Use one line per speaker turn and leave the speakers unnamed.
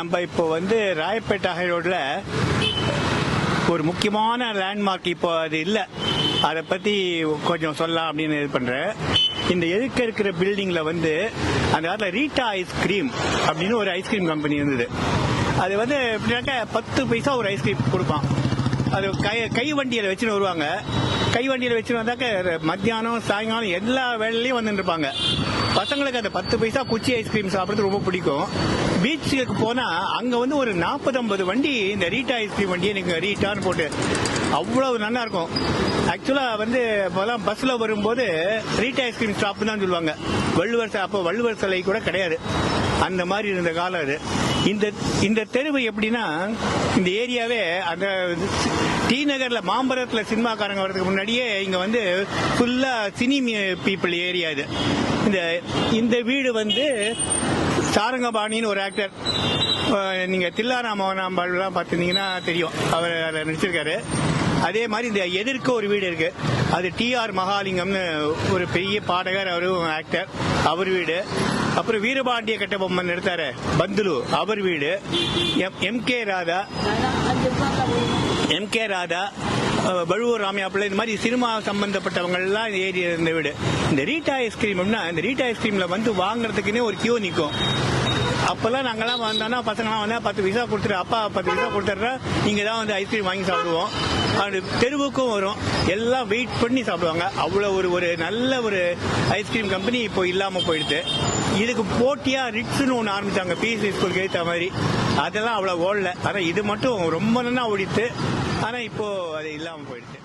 நம்ம இப்போ வந்து ராயப்பேட்டை ஹைரோட்ல ஒரு முக்கியமான லேண்ட்மார்க் இப்போ அது இல்லை. அதை பற்றி கொஞ்சம் சொல்லலாம் அப்படின்னு இது பண்ணுறேன். இந்த எதுக்க இருக்கிற பில்டிங்கில் வந்து அந்த காலத்தில் ரீட்டா ஐஸ்கிரீம் அப்படின்னு ஒரு ஐஸ்கிரீம் கம்பெனி இருந்தது. அது வந்து எப்படின்னாக்க 10 பைசா ஒரு ஐஸ்கிரீம் கொடுப்பான். அது கை வண்டியில் வச்சுன்னு வருவாங்க. கை வண்டியில் வச்சுன்னு வந்தாக்க மத்தியானம் சாயங்காலம் எல்லா வேலையிலையும் வந்துட்டு இருப்பாங்க. பசங்களுக்கு அந்த 10 பைசா குச்சி ஐஸ்கிரீம் சாப்பிட்றது ரொம்ப பிடிக்கும். பீச்சுக்கு போனா அங்க வந்து ஒரு 40-50 வண்டி இந்த ரீட்டா ஐஸ்கிரீம் வண்டியை நீங்க ரீட்டான்னு போட்டு அவ்வளவு நல்லா இருக்கும். ஆக்சுவலா வந்து இப்போலாம் பஸ்ல வரும்போது ரீட்டா ஐஸ்கிரீம் ஸ்டாப் தான் சொல்லுவாங்க. வள்ளுவர் சிலை கூட கிடையாது. அந்த மாதிரி இருந்த காலம் அது. இந்த தெருவு எப்படின்னா, இந்த ஏரியாவே அந்த டி நகர்ல மாம்பரத்துல சினிமாக்காரங்க வர்றதுக்கு முன்னாடியே இங்க வந்து ஃபுல்லா சினி பீப்புள் ஏரியா இது. இந்த வீடு வந்து சாரங்கபாணின்னு ஒரு ஆக்டர், நீங்க தில்லாராமோகனாம்பாள்லாம் பார்த்துருந்தீங்கன்னா தெரியும், அவர் அதில் நடிச்சிருக்காரு. அதே மாதிரி இந்த எதிர்க்க ஒரு வீடு இருக்கு, அது டிஆர் மகாலிங்கம்னு ஒரு பெரிய பாடகர், அவரும் ஆக்டர், அவர் வீடு. அப்புறம் வீரபாண்டிய கட்டபொம்மன் எடுத்தாரு பந்துலு, அவர் வீடு. எம் கே ராதா, வழுவூர் ராமையா பிள்ளை, இந்த மாதிரி சினிமா சம்பந்தப்பட்டவங்க எல்லாம் இந்த ஏரியா இருந்த வீடு. இந்த ரீட்டா ஐஸ்கிரீம்னா, இந்த ரீட்டா ஐஸ்கிரீம்ல வந்து வாங்குறதுக்குன்னே ஒரு கியூ நிற்கும். அப்பெல்லாம் நாங்கெல்லாம் வந்தோம்னா பசங்களாம் வந்தா 10 பைசா கொடுத்துரு, அப்பா 10 பைசா கொடுத்துட்றா, நீங்க தான் வந்து ஐஸ்கிரீம் வாங்கி சாப்பிடுவோம். அது தெருவுக்கும் வரும், எல்லாம் வெயிட் பண்ணி சாப்பிடுவாங்க. அவ்வளவு ஒரு நல்ல ஒரு ஐஸ்கிரீம் கம்பெனி இப்போ இல்லாம போயிடுது. இதுக்கு போட்டியா ரிட்ஸ்னு ஒன்று ஆரம்பிச்சாங்க, பிஎஸ்சி ஸ்கூலுக்கு ஏற்ற மாதிரி. அதெல்லாம் அவ்வளவு ஓடல. ஆனா இது மட்டும் ரொம்ப நல்லா ஓடிட்டு, ஆனா இப்போ அது இல்லாம போயிடுச்சு.